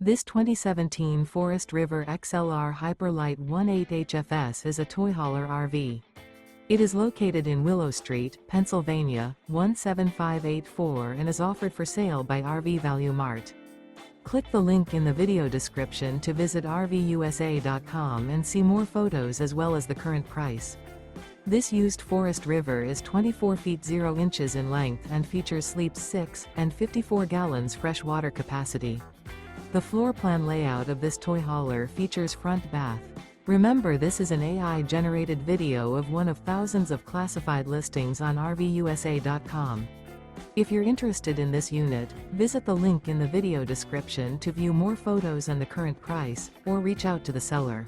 This 2017 Forest River XLR Hyperlite 18 HFS is a toy hauler RV. It is located in Willow Street, Pennsylvania, 17584 and is offered for sale by RV Value Mart. Click the link in the video description to visit RVUSA.com and see more photos as well as the current price. This used Forest River is 24 feet 0 inches in length and features sleeps 6 and 54 gallons fresh water capacity. The floor plan layout of this toy hauler features front bath. Remember, this is an AI-generated video of one of thousands of classified listings on RVUSA.com. If you're interested in this unit, visit the link in the video description to view more photos and the current price, or reach out to the seller.